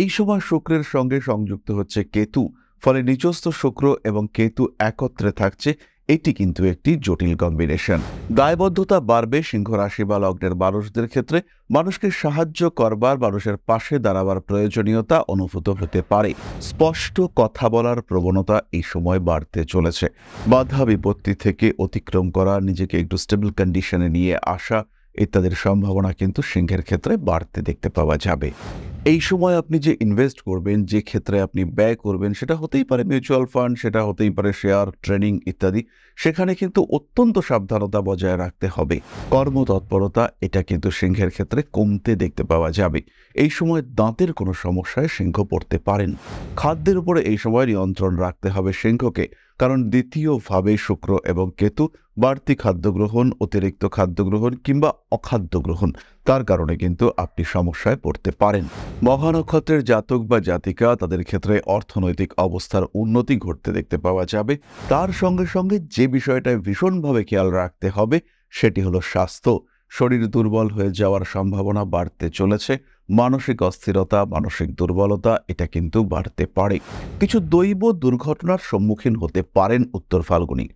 এই সময় শুক্রের সঙ্গে সংযুক্ত হচ্ছে কেতু, ফলে নিচস্থ শুক্র এবং কেতু একত্রে থাকছে। এটি কিন্তু একটি জটিল কম্বিনেশন। দায়বদ্ধতা বাড়বে সিংহ রাশি বা লগ্নের মানুষদের ক্ষেত্রে। মানুষকে সাহায্য করবার, মানুষের পাশে দাঁড়াবার প্রয়োজনীয়তা অনুভূত হতে পারে। স্পষ্ট কথা বলার প্রবণতা এই সময় বাড়তে চলেছে। বাধা বিপত্তি থেকে অতিক্রম করা, নিজেকে একটু স্টেবল কন্ডিশনে নিয়ে আসা ইত্যাদির সম্ভাবনা কিন্তু সিংহের ক্ষেত্রে বাড়তে দেখতে পাওয়া যাবে। এই সময় আপনি যে ইনভেস্ট করবেন, যে ক্ষেত্রে আপনি ব্যয় করবেন, সেটা হতেই পারে মিউচুয়াল ফান্ড, সেটা হতেই পারে শেয়ার, ট্রেডিং ইত্যাদি। সেখানে কিন্তু অত্যন্ত সাবধানতা বজায় রাখতে হবে। কর্মতৎপরতা এটা কিন্তু সিংহের ক্ষেত্রে কমতে দেখতে পাওয়া যাবে। এই সময় দাঁতের কোনো সমস্যায় সিংহ পড়তে পারেন। খাদ্যের উপরে এই সময় নিয়ন্ত্রণ রাখতে হবে সিংহকে, কারণ দ্বিতীয়ভাবে শুক্র এবং কেতু বাড়তি খাদ্য গ্রহণ, অতিরিক্ত খাদ্য গ্রহণ কিংবা অখাদ্য গ্রহণ, তার কারণে কিন্তু আপনি সমস্যায় পড়তে পারেন। মঘা নক্ষত্রের জাতক বা জাতিকা, তাদের ক্ষেত্রে অর্থনৈতিক অবস্থার উন্নতি ঘটতে দেখতে পাওয়া যাবে। তার সঙ্গে সঙ্গে যে বিষয়টায় ভীষণভাবে খেয়াল রাখতে হবে সেটি হলো স্বাস্থ্য। শরীর দুর্বল হয়ে যাওয়ার সম্ভাবনা বাড়তে চলেছে। মানসিক অস্থিরতা, মানসিক দুর্বলতা এটা কিন্তু বাড়তে পারে। কিছু দৈব দুর্ঘটনার সম্মুখীন হতে পারেন উত্তর ফাল্গুনী।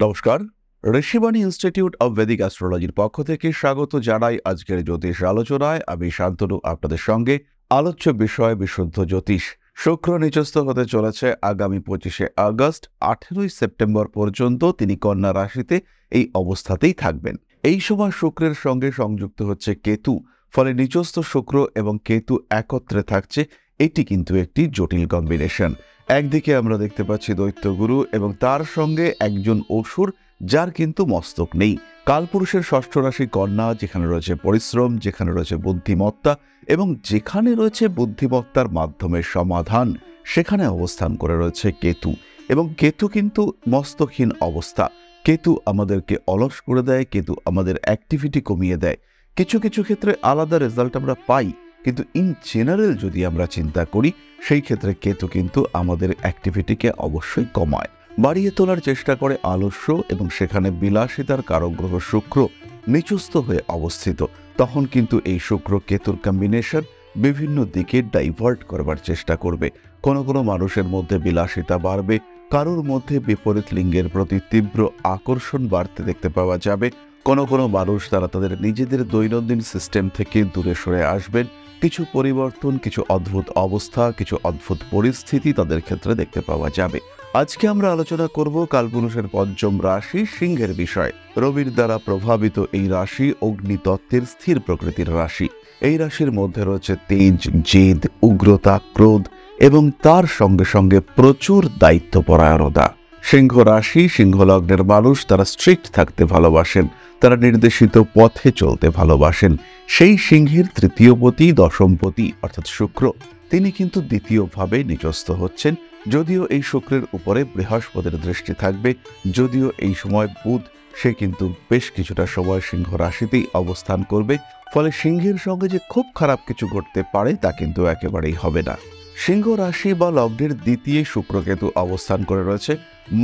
নমস্কার, ঋষিবাণী ইনস্টিটিউট অব ভেদিক অ্যাস্ট্রোলজির পক্ষ থেকে স্বাগত জানাই আজকের জ্যোতিষ আলোচনায়। আমি শান্তনু আপনাদের সঙ্গে। আলোচ্য বিষয় বিশুদ্ধ জ্যোতিষ। শুক্র নিচস্থ হতে চলেছে আগামী 25শে আগস্ট। 18ই সেপ্টেম্বর পর্যন্ত তিনি কন্যা রাশিতে এই অবস্থাতেই থাকবেন। এই সময় শুক্রের সঙ্গে সংযুক্ত হচ্ছে কেতু, ফলে নিচস্থ শুক্র এবং কেতু একত্রে থাকছে। এটি কিন্তু একটি জটিল কম্বিনেশন। একদিকে আমরা দেখতে পাচ্ছি দৈত্যগুরু এবং তার সঙ্গে একজন অসুর, যার কিন্তু মস্তক নেই। কালপুরুষের ষষ্ঠ রাশি কন্যা, যেখানে রয়েছে পরিশ্রম, যেখানে রয়েছে বুদ্ধিমত্তা এবং যেখানে রয়েছে বুদ্ধিমত্তার মাধ্যমে সমাধান, সেখানে অবস্থান করে রয়েছে কেতু। এবং কেতু কিন্তু মস্তকহীন অবস্থা। কেতু আমাদেরকে অলস করে দেয়, কেতু আমাদের অ্যাক্টিভিটি কমিয়ে দেয়। কিছু কিছু ক্ষেত্রে আলাদা রেজাল্ট আমরা পাই, কিন্তু ইন জেনারেল যদি আমরা চিন্তা করি, সেই ক্ষেত্রে কেতু কিন্তু আমাদের অ্যাক্টিভিটিকে অবশ্যই কমায়, বাড়িয়ে তোলার চেষ্টা করে আলস্য, এবং সেখানে বিলাসিতার কারক গ্রহ শুক্র নিচস্থ হয়ে অবস্থিত। তখন কিন্তু এই শুক্র কেতুর কম্বিনেশন বিভিন্ন দিকে ডাইভার্ট করবার চেষ্টা করবে। কোনো কোনো মানুষের মধ্যে বিলাসিতা বাড়বে, কারোর মধ্যে বিপরীত লিঙ্গের প্রতি তীব্র আকর্ষণ বাড়তে দেখতে পাওয়া যাবে। কোনো কোনো মানুষ তারা তাদের নিজেদের দৈনন্দিন সিস্টেম থেকে দূরে সরে আসবেন। কিছু পরিবর্তন, কিছু অদ্ভুত অবস্থা, কিছু অদ্ভুত পরিস্থিতি তাদের ক্ষেত্রে দেখতে পাওয়া যাবে। আজকে আমরা আলোচনা করব কালপুরুষের পঞ্চম রাশি সিংহের বিষয়। রবির দ্বারা প্রভাবিত এই রাশি অগ্নিতত্ত্বের স্থির প্রকৃতির রাশি। এই রাশির মধ্যে রয়েছে তেজ, জেদ, উগ্রতা, ক্রোধ এবং তার সঙ্গে সঙ্গে প্রচুর দায়িত্বপরায়ণতা। সিংহ রাশি, সিংহ লগ্নের মানুষ তারা স্ট্রিক্ট থাকতে ভালোবাসেন, তারা নির্দেশিত পথে চলতে ভালোবাসেন। সেই সিংহের তৃতীয়পতি, দশমপতি অর্থাৎ শুক্র, তিনি কিন্তু দ্বিতীয়ভাবে নিচস্থ হচ্ছেন। যদিও এই শুক্রের উপরে বৃহস্পতির দৃষ্টি থাকবে, যদিও এই সময় বুধ সে কিন্তু বেশ কিছুটা সময় সিংহ রাশিতেই অবস্থান করবে, ফলে সিংহের সঙ্গে যে খুব খারাপ কিছু ঘটতে পারে তা কিন্তু একেবারেই হবে না। সিংহ রাশি বা লগ্নের দ্বিতীয় শুক্রকেতু অবস্থান করে রয়েছে।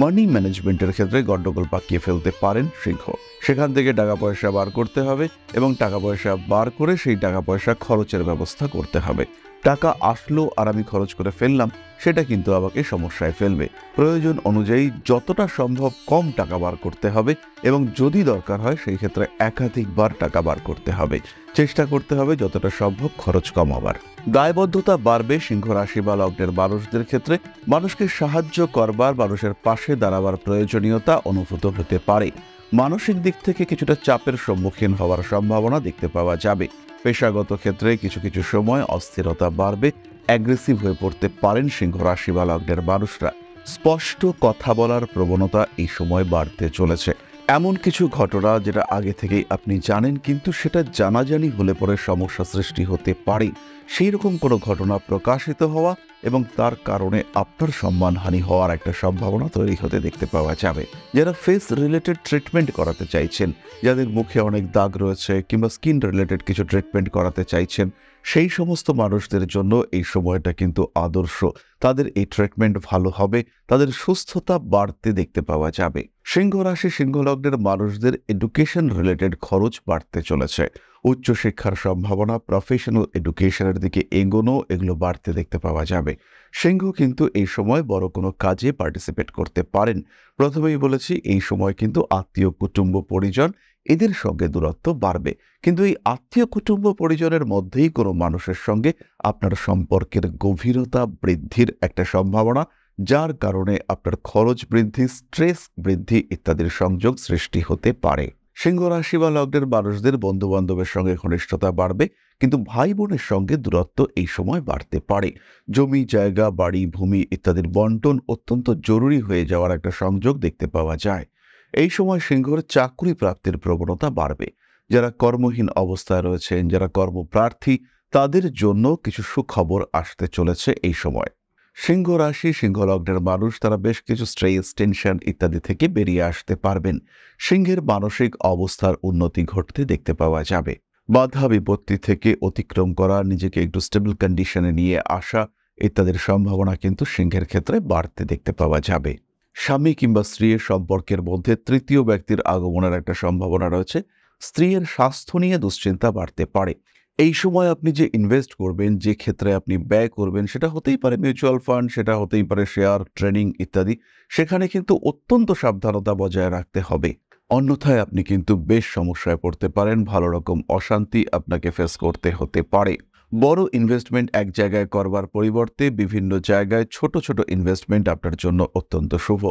মানি ম্যানেজমেন্টের ক্ষেত্রে গন্ডগোল পাকিয়ে ফেলতে পারেন সিংহ। সেখান থেকে টাকা পয়সা বার করতে হবে এবং টাকা পয়সা বার করে সেই টাকা পয়সা খরচের ব্যবস্থা করতে হবে। টাকা আসলো আর আমি খরচ করে ফেললাম, সেটা কিন্তু আমাকে সমস্যায় ফেলবে। প্রয়োজন অনুযায়ী যতটা সম্ভব কম টাকা বার করতে হবে এবং যদি দরকার হয় সেই ক্ষেত্রে একাধিকবার টাকা বার করতে হবে। চেষ্টা করতে হবে যতটা সম্ভব খরচ কমাবার। দায়বদ্ধতা বাড়বে সিংহ রাশি বা লগ্নের মানুষদের ক্ষেত্রে। মানুষকে সাহায্য করবার, মানুষের পাশে দাঁড়াবার প্রয়োজনীয়তা অনুভূত হতে পারে। মানসিক দিক থেকে কিছুটা চাপের সম্মুখীন হওয়ার সম্ভাবনা দেখতে পাওয়া যাবে। পেশাগত ক্ষেত্রে কিছু কিছু সময় অস্থিরতা বাড়বে, অ্যাগ্রেসিভ হয়ে পড়তে পারেন সিংহ রাশি বা লগ্নের মানুষরা। স্পষ্ট কথা বলার প্রবণতা এই সময় বাড়তে চলেছে। এমন কিছু ঘটনা যেটা আগে থেকেই আপনি জানেন, কিন্তু সেটা জানাজানি হলে পরে সমস্যা সৃষ্টি হতে পারে, সেই রকম কোনো ঘটনা প্রকাশিত হওয়া এবং তার কারণে আপনার সম্মানহানি হওয়ার একটা সম্ভাবনা তৈরি হতে দেখতে পাওয়া যাবে। যারা ফেস রিলেটেড ট্রিটমেন্ট করাতে চাইছেন, যাদের মুখে অনেক দাগ রয়েছে কিংবা স্কিন রিলেটেড কিছু ট্রিটমেন্ট করাতে চাইছেন, সেই সমস্ত মানুষদের জন্য এই সময়টা কিন্তু আদর্শ। তাদের এই ট্রিটমেন্ট ভালো হবে, তাদের সুস্থতা বাড়তে দেখতে পাওয়া যাবে। সিংহ রাশি সিংহ লগ্নের মানুষদের এডুকেশন রিলেটেড খরচ বাড়তে চলেছে। উচ্চশিক্ষার সম্ভাবনা, প্রফেশনাল এডুকেশনের দিকে এগোনো, এগুলো বাড়তে দেখতে পাওয়া যাবে। সিংহ কিন্তু এই সময় বড় কোনো কাজে পার্টিসিপেট করতে পারেন। প্রথমেই বলেছি, এই সময় কিন্তু আত্মীয় কুটুম্ব পরিজন এদের সঙ্গে দূরত্ব বাড়বে, কিন্তু এই আত্মীয় কুটুম্ব পরিজনের মধ্যেই কোনো মানুষের সঙ্গে আপনার সম্পর্কের গভীরতা বৃদ্ধির একটা সম্ভাবনা, যার কারণে আপনার খরচ বৃদ্ধি, স্ট্রেস বৃদ্ধি ইত্যাদির সংযোগ সৃষ্টি হতে পারে। সিংহ রাশি বা লগ্নের মানুষদের বন্ধু বান্ধবের সঙ্গে ঘনিষ্ঠতা বাড়বে, কিন্তু ভাই বোনের সঙ্গে দূরত্ব এই সময় বাড়তে পারে। জমি জায়গা, বাড়ি, ভূমি ইত্যাদির বন্টন অত্যন্ত জরুরি হয়ে যাওয়ার একটা সংযোগ দেখতে পাওয়া যায়। এই সময় সিংহর চাকরি প্রাপ্তির প্রবণতা বাড়বে। যারা কর্মহীন অবস্থায় রয়েছেন, যারা কর্মপ্রার্থী, তাদের জন্য কিছু সুখবর আসতে চলেছে এই সময়। সিংহ রাশি সিংহ লগ্নের মানুষ তারা বেশ কিছু স্ট্রেস, টেনশন ইত্যাদি থেকে বেরিয়ে আসতে পারবেন। সিংহের মানসিক অবস্থার উন্নতি ঘটতে দেখতে পাওয়া যাবে। বাধা বিপত্তি থেকে অতিক্রম করা, নিজেকে একটু স্টেবল কন্ডিশনে নিয়ে আসা ইত্যাদির সম্ভাবনা কিন্তু সিংহের ক্ষেত্রে বাড়তে দেখতে পাওয়া যাবে। স্বামী কিংবা স্ত্রীর সম্পর্কের মধ্যে তৃতীয় ব্যক্তির আগমনের একটা সম্ভাবনা রয়েছে। স্ত্রীর স্বাস্থ্য নিয়ে দুশ্চিন্তা বাড়তে পারে। এই সময় আপনি যে ইনভেস্ট করবেন, যে ক্ষেত্রে আপনি ব্যয় করবেন, সেটা হতেই পারে মিউচুয়াল ফান্ড, সেটা হতেই পারে শেয়ার, ট্রেডিং ইত্যাদি। সেখানে কিন্তু অত্যন্ত সাবধানতা বজায় রাখতে হবে, অন্যথায় আপনি কিন্তু বেশ সমস্যায় পড়তে পারেন। ভালো রকম অশান্তি আপনাকে ফেস করতে হতে পারে। বড় ইনভেস্টমেন্ট এক জায়গায় করবার পরিবর্তে বিভিন্ন জায়গায় ছোট ছোট ইনভেস্টমেন্ট আপনার জন্য অত্যন্ত শুভ।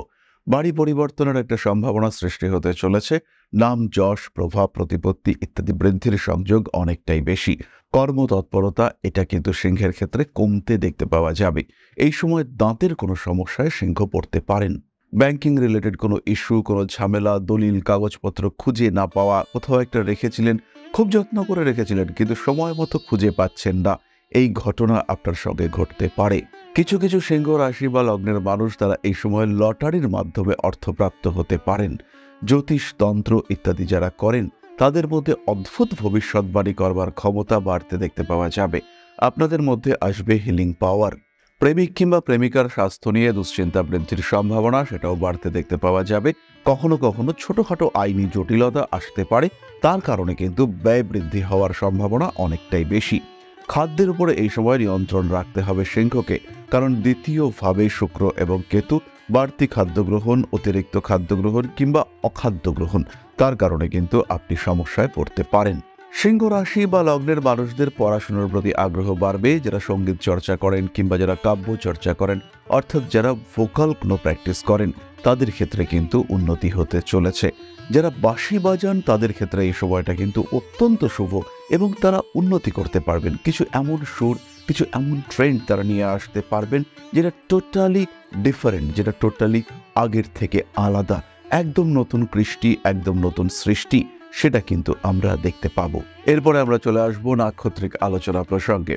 বাড়ি পরিবর্তনের একটা সম্ভাবনা সৃষ্টি হতে চলেছে। নাম, যশ, প্রভাব, প্রতিপত্তি ইত্যাদি বৃদ্ধির সংযোগ অনেকটাই বেশি। কর্মতৎপরতা এটা কিন্তু সিংহের ক্ষেত্রে কমতে দেখতে পাওয়া যাবে। এই সময় দাঁতের কোনো সমস্যায় সিংহ পড়তে পারেন। ব্যাংকিং রিলেটেড কোনো ইস্যু, কোনো ঝামেলা, দলিল কাগজপত্র খুঁজে না পাওয়া, কোথাও একটা রেখেছিলেন, খুব যত্ন করে রেখেছিলেন কিন্তু সময় মতো খুঁজে পাচ্ছেন না, এই ঘটনা আপনার সঙ্গে ঘটতে পারে। কিছু কিছু সিংহ রাশি বা লগ্নের মানুষ তারা এই সময় লটারির মাধ্যমে অর্থপ্রাপ্ত হতে পারেন। জ্যোতিষ, তন্ত্র ইত্যাদি যারা করেন, তাদের মধ্যে অদ্ভুত ভবিষ্যৎবাণী করবার ক্ষমতা বাড়তে দেখতে পাওয়া যাবে। আপনাদের মধ্যে আসবে হিলিং পাওয়ার। প্রেমিক কিংবা প্রেমিকার স্বাস্থ্য নিয়ে দুশ্চিন্তা বৃদ্ধির সম্ভাবনা, সেটাও বাড়তে দেখতে পাওয়া যাবে। কখনো কখনো ছোটখাটো আইনি জটিলতা আসতে পারে, তার কারণে কিন্তু ব্যয় বৃদ্ধি হওয়ার সম্ভাবনা অনেকটাই বেশি। খাদ্যের উপরে এই সময় নিয়ন্ত্রণ রাখতে হবে সিংহকে, কারণ দ্বিতীয়ভাবে শুক্র এবং কেতু। বাড়তি খাদ্য গ্রহণ, অতিরিক্ত খাদ্য গ্রহণ কিংবা অখাদ্য গ্রহণ, তার কারণে কিন্তু আপনি সমস্যায় পড়তে পারেন। সিংহ রাশি বা লগ্নের মানুষদের পড়াশোনার প্রতি আগ্রহ বাড়বে। যারা সঙ্গীত চর্চা করেন কিংবা যারা কাব্য চর্চা করেন, অর্থাৎ যারা ভোকাল কোনো প্র্যাকটিস করেন, তাদের ক্ষেত্রে কিন্তু উন্নতি হতে চলেছে। যারা বাঁশি বাজান, তাদের ক্ষেত্রে এই সময়টা কিন্তু অত্যন্ত শুভ এবং তারা উন্নতি করতে পারবেন। কিছু এমন সুর, কিছু এমন ট্রেন্ড তারা নিয়ে আসতে পারবেন যেটা টোটালি ডিফারেন্ট, যেটা টোটালি আগের থেকে আলাদা। একদম নতুন কৃষ্টি, একদম নতুন সৃষ্টি, সেটা কিন্তু আমরা দেখতে পাবো। এরপরে আমরা চলে আসবো নাক্ষত্রিক আলোচনা প্রসঙ্গে।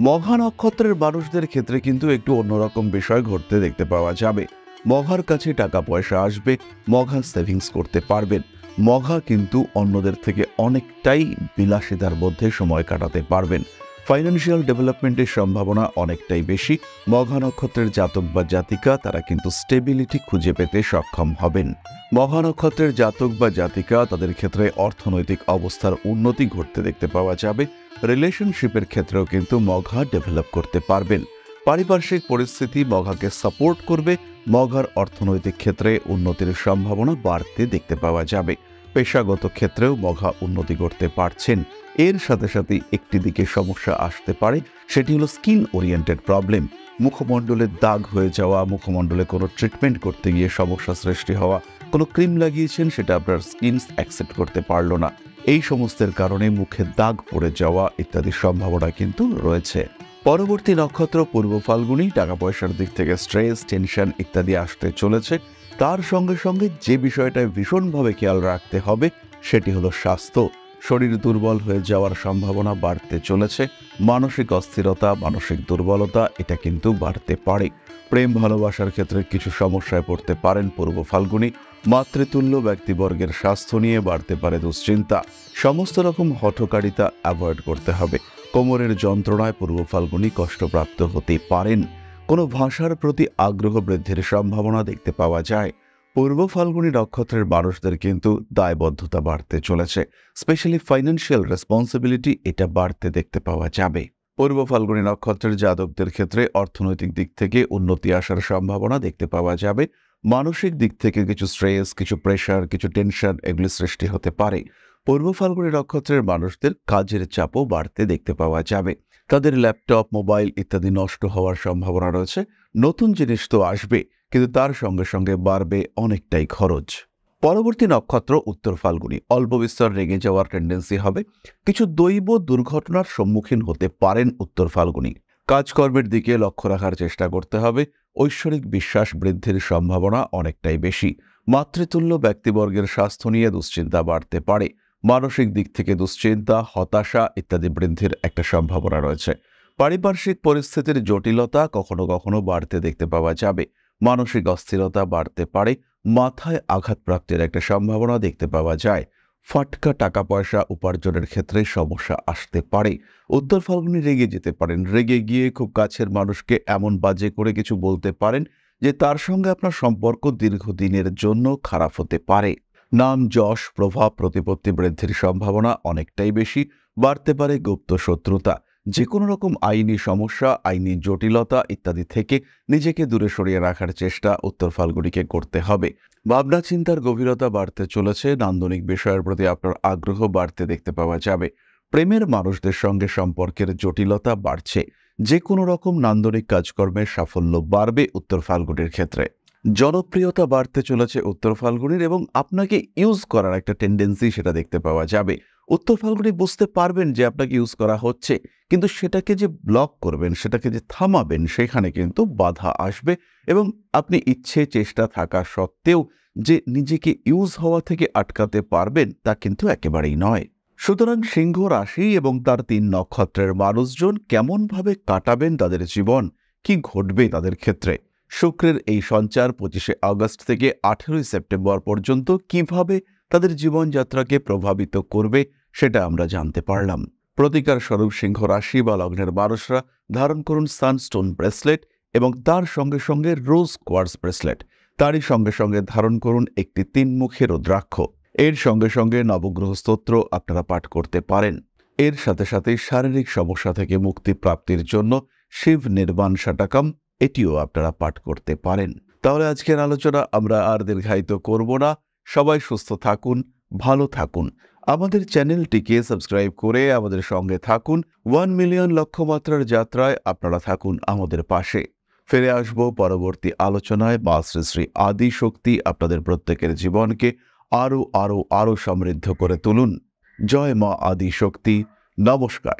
মঘা নক্ষত্রের মানুষদের ক্ষেত্রে কিন্তু একটু অন্যরকম বিষয় ঘটতে দেখতে পাওয়া যাবে। মঘার কাছে টাকা পয়সা আসবে, মঘা সেভিংস করতে পারবেন। মঘা কিন্তু অন্যদের থেকে অনেকটাই বিলাসিতার মধ্যে সময় কাটাতে পারবেন। ফাইন্যান্সিয়াল ডেভেলপমেন্টের সম্ভাবনা অনেকটাই বেশি। মঘা নক্ষত্রের জাতক বা জাতিকা তারা কিন্তু স্টেবিলিটি খুঁজে পেতে সক্ষম হবেন। মঘা নক্ষত্রের জাতক বা জাতিকা তাদের ক্ষেত্রে অর্থনৈতিক অবস্থার উন্নতি ঘটতে দেখতে পাওয়া যাবে। রিলেশনশিপের ক্ষেত্রেও কিন্তু মঘা ডেভেলপ করতে পারবেন। পারিপার্শ্বিক পরিস্থিতি মঘাকে সাপোর্ট করবে। মঘার অর্থনৈতিক ক্ষেত্রে উন্নতির সম্ভাবনা বাড়তে দেখতে পাওয়া যাবে। পেশাগত ক্ষেত্রেও মঘা উন্নতি করতে পারছেন। এর সাথে সাথে একটি দিকে সমস্যা আসতে পারে, সেটি হলো স্কিন ওরিয়েন্টেড প্রবলেম। মুখমণ্ডলে দাগ হয়ে যাওয়া, মুখমণ্ডলে কোনো ট্রিটমেন্ট করতে গিয়ে সমস্যা সৃষ্টি হওয়া, কোনো ক্রিম লাগিয়েছেন সেটা আপনার স্কিন অ্যাকসেপ্ট করতে পারলো না, এই সমস্তের কারণে মুখে দাগ পড়ে যাওয়া ইত্যাদি সম্ভাবনা কিন্তু রয়েছে। পরবর্তী নক্ষত্র পূর্ব ফাল্গুনী। টাকা পয়সার দিক থেকে স্ট্রেস, টেনশন ইত্যাদি আসতে চলেছে। তার সঙ্গে সঙ্গে যে বিষয়টায় ভীষণভাবে খেয়াল রাখতে হবে সেটি হলো স্বাস্থ্য। শরীর দুর্বল হয়ে যাওয়ার সম্ভাবনা বাড়তে চলেছে। মানসিক অস্থিরতা, মানসিক দুর্বলতা এটা কিন্তু বাড়তে পারে। প্রেম ভালোবাসার ক্ষেত্রে কিছু সমস্যায় পড়তে পারেন পূর্ব ফাল্গুনী। মাতৃতুল্য ব্যক্তিবর্গের স্বাস্থ্য নিয়ে বাড়তে পারে দুশ্চিন্তা। সমস্ত রকম হঠকারিতা অ্যাভয়েড করতে হবে। কোমরের যন্ত্রণায় পূর্ব ফাল্গুনী কষ্টপ্রাপ্ত হতে পারেন। কোনো ভাষার প্রতি আগ্রহ বৃদ্ধির সম্ভাবনা দেখতে পাওয়া যায়। পূর্ব ফাল্গুনী নক্ষত্রের মানুষদের কিন্তু দায়বদ্ধতা বাড়তে চলেছে। স্পেশালি ফাইন্যান্সিয়াল রেসপন্সিবিলিটি এটা বাড়তে দেখতে পাওয়া যাবে। পূর্ব ফাল্গুনী নক্ষত্রের জাতকদের ক্ষেত্রে অর্থনৈতিক দিক থেকে উন্নতি আসার সম্ভাবনা দেখতে পাওয়া যাবে। মানসিক দিক থেকে কিছু স্ট্রেস, কিছু প্রেশার, কিছু টেনশন এগুলি সৃষ্টি হতে পারে। পূর্ব ফাল্গুনী নক্ষত্রের মানুষদের কাজের চাপও বাড়তে দেখতে পাওয়া যাবে। তাদের ল্যাপটপ, মোবাইল ইত্যাদি নষ্ট হওয়ার সম্ভাবনা রয়েছে। নতুন জিনিস তো আসবে, কিন্তু তার সঙ্গে সঙ্গে বাড়বে অনেকটাই খরচ। পরবর্তী নক্ষত্র উত্তর ফাল্গুনী। অল্প বিস্তর রেগে যাওয়ার টেন্ডেন্সি হবে। কিছু দৈব দুর্ঘটনার সম্মুখীন হতে পারেন উত্তর ফাল্গুনী। কাজকর্মের দিকে লক্ষ্য রাখার চেষ্টা করতে হবে। ঐশ্বরিক বিশ্বাস বৃদ্ধির সম্ভাবনা অনেকটাই বেশি। মাতৃতুল্য ব্যক্তিবর্গের স্বাস্থ্য নিয়ে দুশ্চিন্তা বাড়তে পারে। মানসিক দিক থেকে দুশ্চিন্তা, হতাশা ইত্যাদি বৃদ্ধির একটা সম্ভাবনা রয়েছে। পারিপার্শ্বিক পরিস্থিতির জটিলতা কখনো কখনো বাড়তে দেখতে পাওয়া যাবে। মানসিক অস্থিরতা বাড়তে পারে। মাথায় আঘাতপ্রাপ্তির একটা সম্ভাবনা দেখতে পাওয়া যায়। ফাটকা টাকা পয়সা উপার্জনের ক্ষেত্রে সমস্যা আসতে পারে। উত্তর ফাল্গুনী রেগে যেতে পারেন। রেগে গিয়ে খুব কাছের মানুষকে এমন বাজে করে কিছু বলতে পারেন যে তার সঙ্গে আপনার সম্পর্ক দীর্ঘদিনের জন্য খারাপ হতে পারে। নাম, যশ, প্রভাব, প্রতিপত্তি বৃদ্ধির সম্ভাবনা অনেকটাই বেশি। বাড়তে পারে গুপ্ত শত্রুতা। যে কোনো রকম আইনি সমস্যা, আইনি জটিলতা ইত্যাদি থেকে নিজেকে দূরে সরিয়ে রাখার চেষ্টা উত্তর ফাল্গুনীকে করতে হবে। ভাবনা চিন্তার গভীরতা বাড়তে চলেছে। নান্দনিক বিষয়ের প্রতি আপনার আগ্রহ বাড়তে দেখতে পাওয়া যাবে। প্রেমের মানুষদের সঙ্গে সম্পর্কের জটিলতা বাড়ছে। যে কোনো রকম নান্দনিক কাজকর্মের সাফল্য বাড়বে উত্তর ফাল্গুনীর ক্ষেত্রে। জনপ্রিয়তা বাড়তে চলেছে উত্তর ফাল্গুনীর, এবং আপনাকে ইউজ করার একটা টেন্ডেন্সি সেটা দেখতে পাওয়া যাবে। উত্তর ফাল্গুনী বুঝতে পারবেন যে আপনাকে ইউজ করা হচ্ছে, কিন্তু সেটাকে যে ব্লক করবেন, সেটাকে যে থামাবেন, সেখানে কিন্তু বাধা আসবে। এবং আপনি ইচ্ছে চেষ্টা থাকা সত্ত্বেও যে নিজেকে ইউজ হওয়া থেকে আটকাতে পারবেন তা কিন্তু একেবারেই নয়। সুতরাং সিংহ রাশি এবং তার 3 নক্ষত্রের মানুষজন কেমনভাবে কাটাবেন তাদের জীবন, কি ঘটবে তাদের ক্ষেত্রে, শুক্রের এই সঞ্চার 25শে আগস্ট থেকে 18ই সেপ্টেম্বর পর্যন্ত কিভাবে তাদের জীবনযাত্রাকে প্রভাবিত করবে সেটা আমরা জানতে পারলাম। প্রতিকার স্বরূপ সিংহ রাশি বা লগ্নের মানুষরা ধারণ করুন সানস্টোন ব্রেসলেট এবং তার সঙ্গে সঙ্গে রোজ কোয়ার্টজ ব্রেসলেট। তারই সঙ্গে সঙ্গে ধারণ করুন একটি 3-মুখী রুদ্রাক্ষ। এর সঙ্গে সঙ্গে নবগ্রহ স্তোত্র আপনারা পাঠ করতে পারেন। এর সাথে সাথে শারীরিক সমস্যা থেকে মুক্তি প্রাপ্তির জন্য শিব নির্বাণ শতকম এটিও আপনারা পাঠ করতে পারেন। তাহলে আজকের আলোচনা আমরা আর দীর্ঘায়িত করব না। সবাই সুস্থ থাকুন, ভালো থাকুন। আমাদের চ্যানেলটিকে সাবস্ক্রাইব করে আমাদের সঙ্গে থাকুন। 1 মিলিয়ন লক্ষ্যমাত্রার যাত্রায় আপনারা থাকুন আমাদের পাশে। ফিরে আসবো পরবর্তী আলোচনায়। মা শ্রী শ্রী আদি শক্তি আপনাদের প্রত্যেকের জীবনকে আরো আরো আরো সমৃদ্ধ করে তুলুন। জয় মা আদি শক্তি। নমস্কার।